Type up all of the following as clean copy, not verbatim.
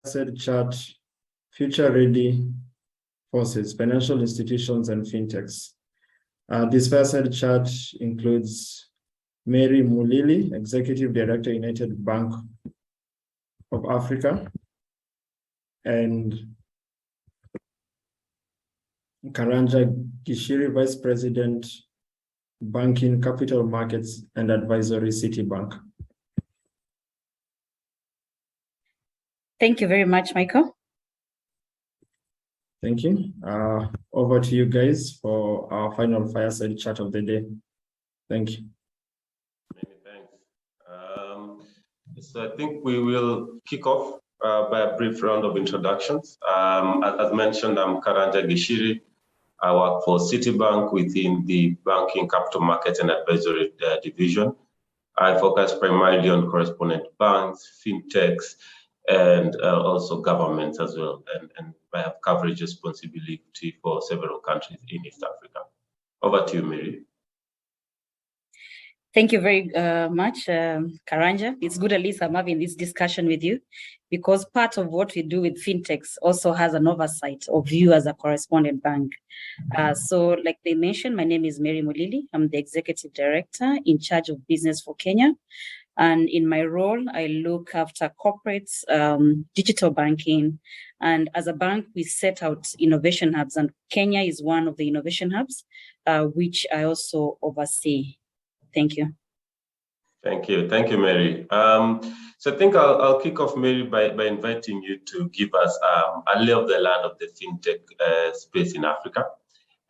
Fireside Chat, Future Ready Forces, Financial Institutions and Fintechs. This Fireside Chat includes Mary Mulili, Executive Director, United Bank of Africa, and Karanja Gishiri, Vice President, Banking, Capital Markets and Advisory, Citibank. Thank you very much, Michael. Thank you. Over to you guys for our final Fireside Chat of the day. Thank you. Many thanks. So I think we will kick off by a brief round of introductions. As mentioned, I'm Karanja Gishiri. I work for Citibank within the Banking, Capital Markets and Advisory division. I focus primarily on correspondent banks, fintechs, and also governments as well. And I have coverage responsibility for several countries in East Africa. Over to you, Mary. Thank you very much, Karanja. It's good at least I'm having this discussion with you, because part of what we do with fintechs also has an oversight of you as a correspondent bank. So like they mentioned, my name is Mary Mulili. I'm the Executive Director in charge of business for Kenya. And in my role, I look after corporates, digital banking. And as a bank, we set out innovation hubs, and Kenya is one of the innovation hubs, which I also oversee. Thank you. Thank you, Mary. So I think I'll kick off, Mary, by inviting you to give us a lay of the land of the fintech space in Africa.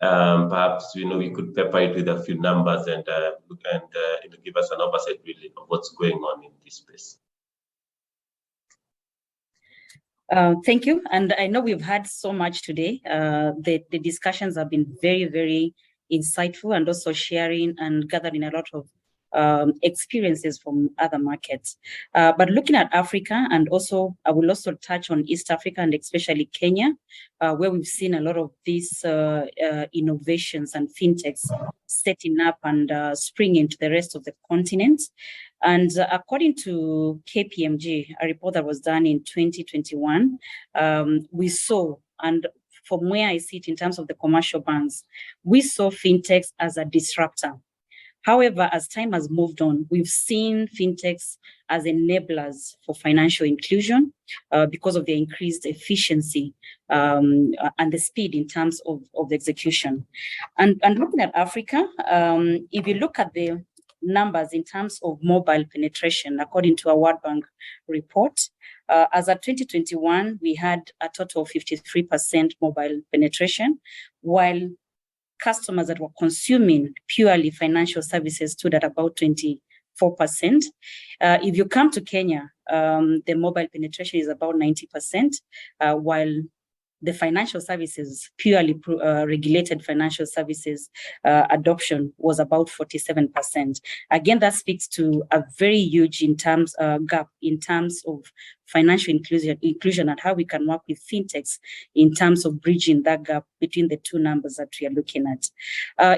Perhaps we could pepper it with a few numbers and give us an oversight really of what's going on in this space. Thank you, and I know we've had so much today. The discussions have been very, very insightful, and also sharing and gathering a lot of experiences from other markets. But looking at Africa, and also I will also touch on East Africa and especially Kenya, where we've seen a lot of these innovations and fintechs setting up and springing to the rest of the continent. And according to KPMG, a report that was done in 2021, we saw, and from where I sit in terms of the commercial banks, we saw fintechs as a disruptor. However, as time has moved on, we've seen fintechs as enablers for financial inclusion because of the increased efficiency and the speed in terms of the execution. And looking at Africa, if you look at the numbers in terms of mobile penetration, according to a World Bank report, as of 2021, we had a total of 53% mobile penetration, while customers that were consuming purely financial services stood at about 24%. If you come to Kenya, the mobile penetration is about 90%, while the financial services, purely regulated financial services adoption was about 47%. Again, that speaks to a very huge gap in terms of financial inclusion and how we can work with fintechs in terms of bridging that gap between the two numbers that we are looking at.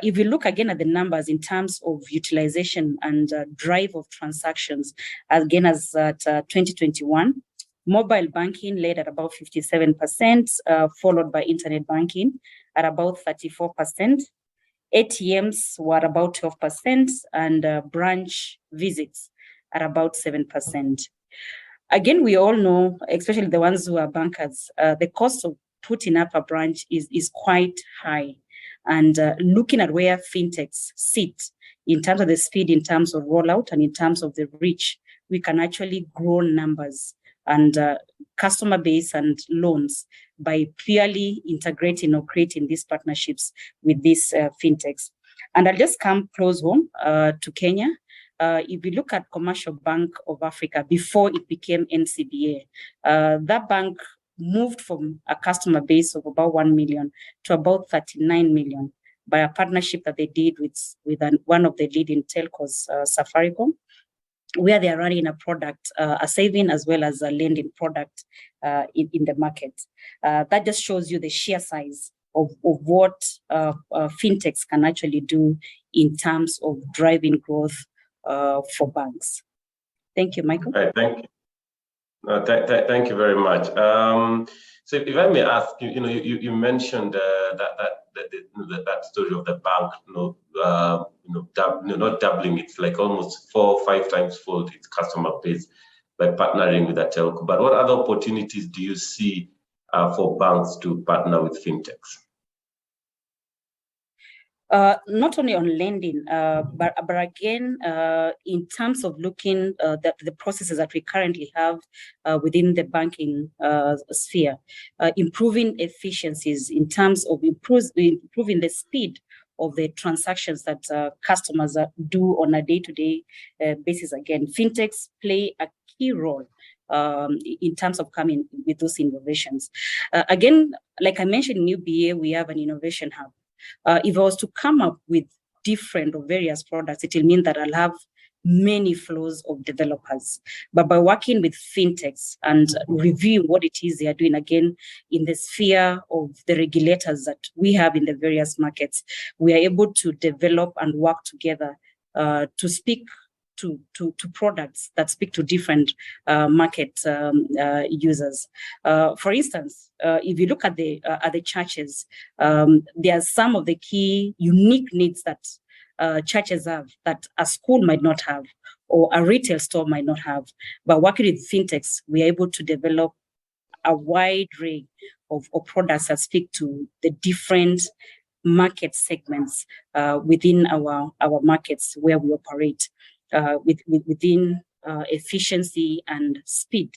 If we look again at the numbers in terms of utilization and drive of transactions, again as at 2021, mobile banking led at about 57%, followed by internet banking at about 34%. ATMs were about 12%, and branch visits at about 7%. Again, we all know, especially the ones who are bankers, the cost of putting up a branch is quite high. And looking at where fintechs sit in terms of the speed, in terms of rollout, and in terms of the reach, we can actually grow numbers and customer base and loans by purely integrating or creating these partnerships with these fintechs. And I'll just come close home to Kenya. If we look at Commercial Bank of Africa, before it became NCBA, that bank moved from a customer base of about 1 million to about 39 million by a partnership that they did with one of the leading telcos, Safaricom, where they are running a product, a saving as well as a lending product in the market. That just shows you the sheer size of what fintechs can actually do in terms of driving growth for banks. Thank you, Michael. Right, thank you. Thank you very much. So if I may ask, you mentioned that story of the bank, not doubling, it's like almost 4 or 5 times fold its customer base by partnering with a telco. But what other opportunities do you see for banks to partner with fintechs? Not only on lending, but again, in terms of looking at the processes that we currently have within the banking sphere, improving efficiencies in terms of improving the speed of the transactions that customers do on a day-to-day basis. Again, fintechs play a key role in terms of coming with those innovations. Again, like I mentioned in UBA, we have an innovation hub. If I was to come up with different or various products, it will mean that I'll have many flows of developers. But by working with fintechs and reviewing what it is they are doing, again, in the sphere of the regulators that we have in the various markets, we are able to develop and work together to speak to products that speak to different market users. For instance, if you look at the churches, there are some of the key unique needs that churches have that a school might not have or a retail store might not have. But working with fintechs, we are able to develop a wide range of products that speak to the different market segments within our markets where we operate. Within efficiency and speed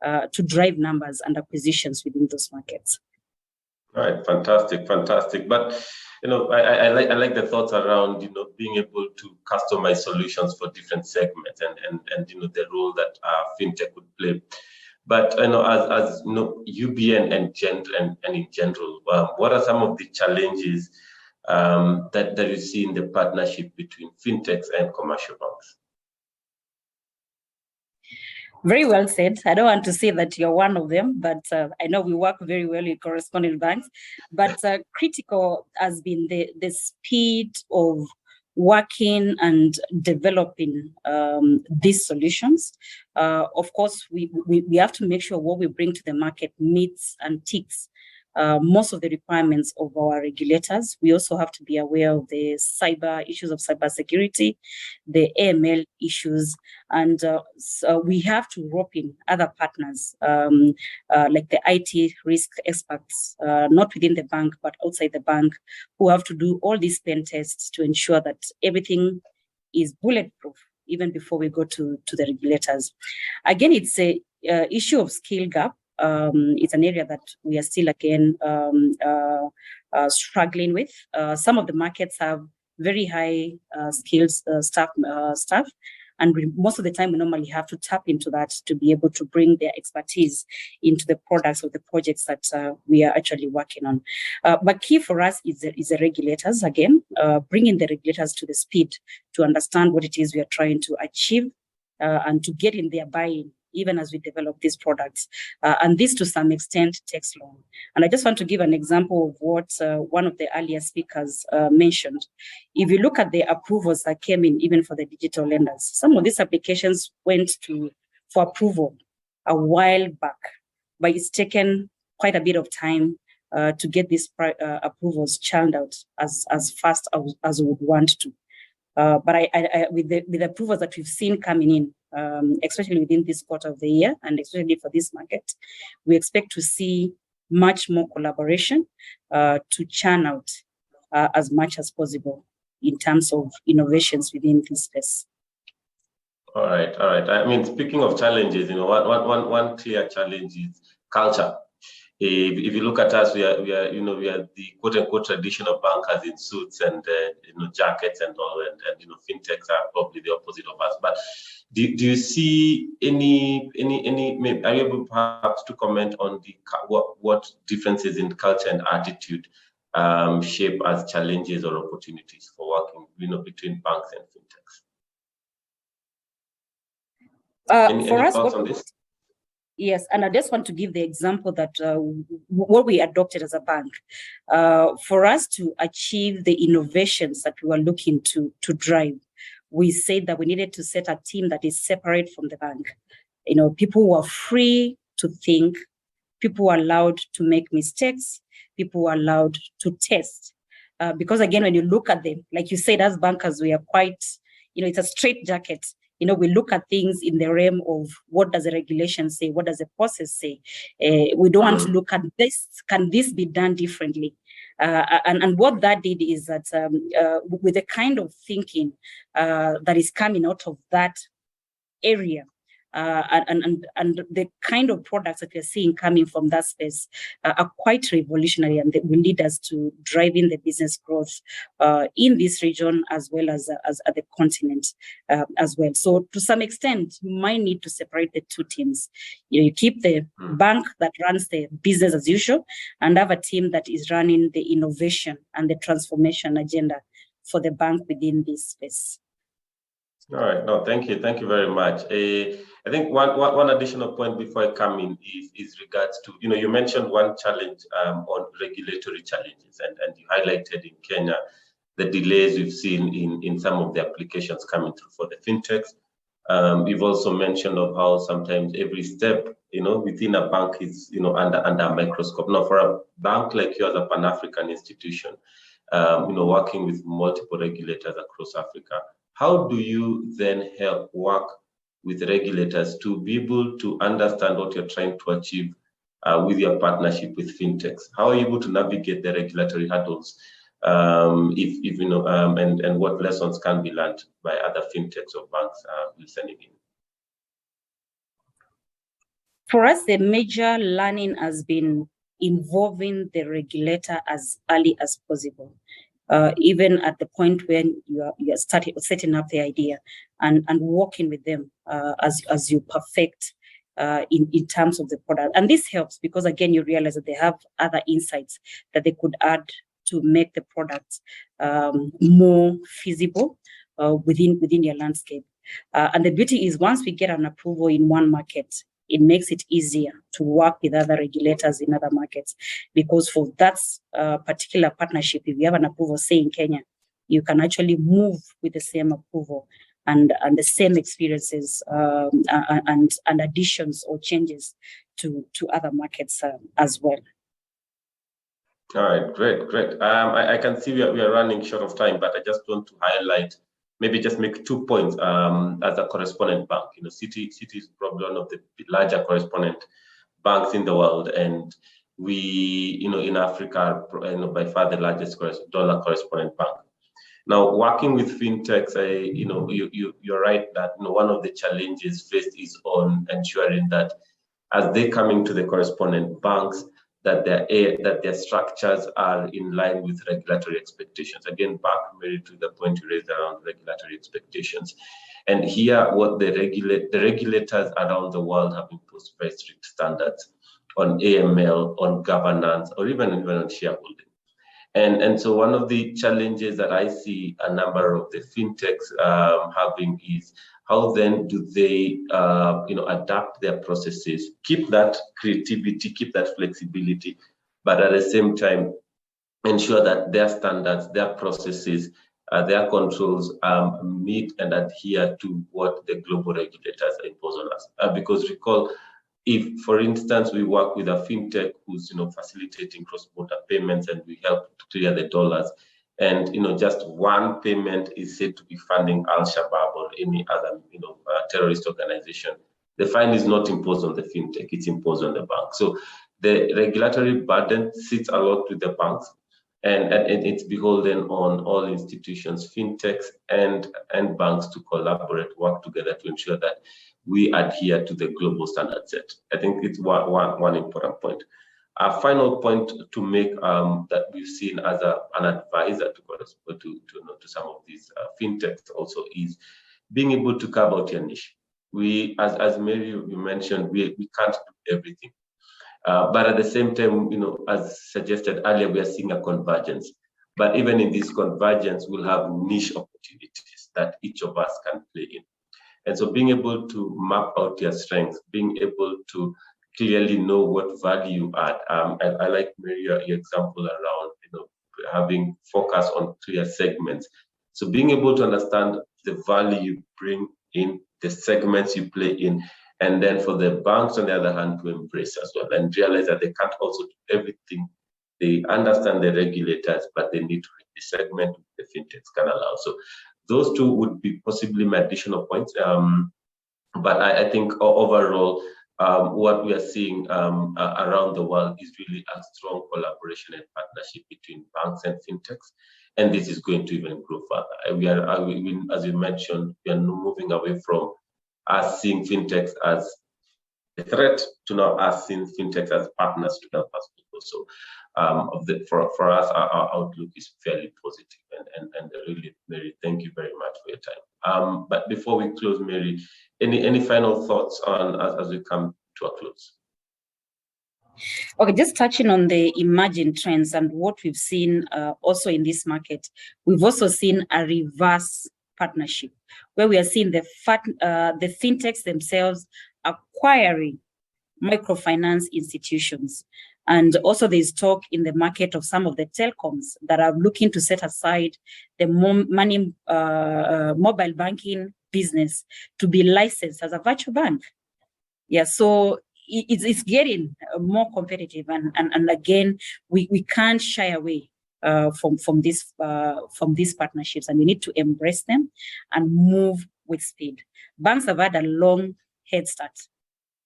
to drive numbers and acquisitions within those markets. All right, fantastic. But I like the thoughts around being able to customize solutions for different segments and the role that fintech would play. But as UBN and in general, what are some of the challenges that you see in the partnership between fintechs and commercial banks? Very well said. I don't want to say that you're one of them, but I know we work very well with correspondent banks. But critical has been the speed of working and developing these solutions. Of course, we have to make sure what we bring to the market meets and ticks most of the requirements of our regulators. We also have to be aware of the cyber issues of cybersecurity, the AML issues, and so we have to rope in other partners like the IT risk experts, not within the bank, but outside the bank, who have to do all these pen tests to ensure that everything is bulletproof even before we go to the regulators. Again, it's a issue of skill gap. It's an area that we are still again struggling with. Some of the markets have very high skills staff, and most of the time we normally have to tap into that to be able to bring their expertise into the products or the projects that we are actually working on. But key for us is the regulators, again, bringing the regulators to the speed to understand what it is we are trying to achieve and to get in their buy-in even as we develop these products. And this, to some extent, takes long. And I just want to give an example of what one of the earlier speakers mentioned. If you look at the approvals that came in, even for the digital lenders, some of these applications went for approval a while back, but it's taken quite a bit of time to get these approvals churned out as fast as we would want to. But with the approvals that we've seen coming in, especially within this quarter of the year, and especially for this market, we expect to see much more collaboration to churn out as much as possible in terms of innovations within this space. All right. I mean, speaking of challenges, one clear challenge is culture. If you look at us, we are the quote unquote traditional bankers in suits and jackets and all, and fintechs are probably the opposite of us. But do you see any are you able perhaps to comment on what differences in culture and attitude shape as challenges or opportunities for working between banks and fintechs? Any thoughts on this? Yes, and I just want to give the example that what we adopted as a bank, for us to achieve the innovations that we were looking to drive, we said that we needed to set a team that is separate from the bank. People were free to think, people were allowed to make mistakes, people were allowed to test. Because again, when you look at them, like you said, as bankers, we are quite, it's a straight jacket. We look at things in the realm of what does the regulation say, what does the process say. We don't want to look at this, can this be done differently? And what that did is that with the kind of thinking that is coming out of that area, and the kind of products that we're seeing coming from that space are quite revolutionary, and they will lead us to driving the business growth in this region as well as at the continent as well. So to some extent, you might need to separate the two teams. You keep the bank that runs the business as usual, and have a team that is running the innovation and the transformation agenda for the bank within this space. All right. No, thank you. Thank you very much. I think one additional point before I come in is regards to, you mentioned one challenge on regulatory challenges, and you highlighted in Kenya the delays we've seen in some of the applications coming through for the fintechs. You've also mentioned of how sometimes every step, within a bank is, under a microscope. Now, for a bank like you as a Pan-African institution, working with multiple regulators across Africa, how do you then help work with regulators to be able to understand what you're trying to achieve with your partnership with fintechs? How are you able to navigate the regulatory hurdles, and what lessons can be learned by other fintechs or banks listening in? For us, the major learning has been involving the regulator as early as possible. Even at the point when you are setting up the idea and working with them as you perfect in terms of the product. And this helps because, again, you realize that they have other insights that they could add to make the product more feasible within your landscape. And the beauty is once we get an approval in one market, it makes it easier to work with other regulators in other markets, because for that particular partnership, if you have an approval, say in Kenya, you can actually move with the same approval and the same experiences and additions or changes to other markets as well. All right, great. I can see we are running short of time, but I just want to highlight, maybe just make 2 points as a correspondent bank. Citi is probably one of the larger correspondent banks in the world, and we, in Africa, by far the largest dollar correspondent bank. Now, working with fintechs, you're right that one of the challenges faced is on ensuring that as they come into the correspondent banks, that their structures are in line with regulatory expectations. Again, back Mary to the point you raised around regulatory expectations. And here, what the regulators around the world have imposed very strict standards on AML, on governance, or even on shareholding. And so one of the challenges that I see a number of the fintechs having is how then do they adapt their processes, keep that creativity, keep that flexibility, but at the same time ensure that their standards, their processes, their controls meet and adhere to what the global regulators impose on us. Because recall, if, for instance, we work with a fintech who's facilitating cross-border payments and we help to clear the dollars, and just one payment is said to be funding Al-Shabaab or any other terrorist organization, the fine is not imposed on the fintech; it's imposed on the bank. So the regulatory burden sits a lot with the banks, and it's beholden on all institutions, fintechs and banks to collaborate, work together to ensure that we adhere to the global standard set. I think it's one important point. A final point to make that we've seen as an advisor to some of these fintechs also is being able to carve out your niche. We, as Mary you mentioned, we can't do everything. But at the same time, as suggested earlier, we are seeing a convergence. But even in this convergence, we'll have niche opportunities that each of us can play in. And so being able to map out your strengths, being able to clearly know what value you add. I like Mary, your example around having focus on clear segments. So being able to understand the value you bring in, the segments you play in, And then for the banks, on the other hand, to embrace as well and realize that they can't also do everything. They understand the regulators, but they need to read the segment the fintechs can allow. So those two would be possibly my additional points. But I think overall, what we are seeing around the world is really a strong collaboration and partnership between banks and fintechs. And this is going to even grow further. As you mentioned, we are moving away from us seeing fintechs as a threat to now us seeing fintechs as partners to help us people. So for us, our outlook is fairly positive. And really, Mary, thank you very much for your time. But before we close, Mary, any final thoughts on as we come to a close? Okay, just touching on the emerging trends and what we've seen also in this market, we've also seen a reverse partnership where we are seeing the fintechs themselves acquiring microfinance institutions. And also there's talk in the market of some of the telecoms that are looking to set aside the mobile banking business to be licensed as a virtual bank. Yeah, so it's getting more competitive, and again, we can't shy away from these partnerships, and we need to embrace them and move with speed. Banks have had a long head start,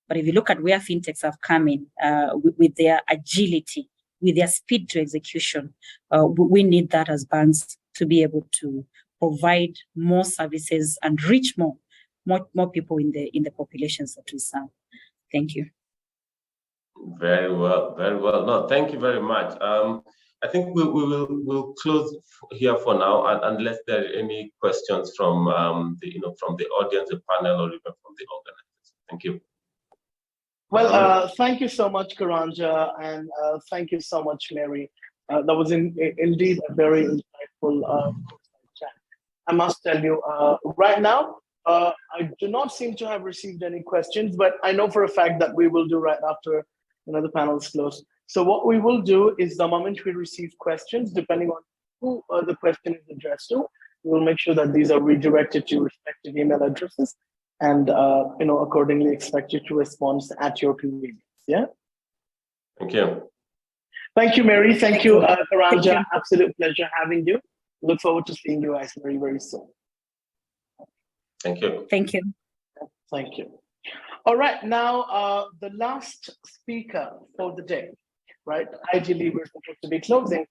but if you look at where fintechs have come in with their agility, with their speed to execution, we need that as banks to be able to provide more services and reach more people in the populations that we serve. Thank you. Very well, very well. No, thank you very much. I think we'll close here for now, unless there are any questions from from the audience, the panel, or even from the organizers. Thank you. Well, thank you so much, Karanja, and thank you so much, Mary. That was indeed a very insightful chat. I must tell you, right now, I do not seem to have received any questions, but I know for a fact that we will do right after the panel is closed. So what we will do is the moment we receive questions, depending on who the question is addressed to, we'll make sure that these are redirected to respective email addresses, and accordingly expect you to respond at your convenience. Yeah. Thank you. Thank you, Mary. Thank you, Karanja. Absolute pleasure having you. Look forward to seeing you guys very, very soon. Thank you. Thank you. Thank you. All right, now the last speaker for the day, right? Ideally, we're supposed to be closing.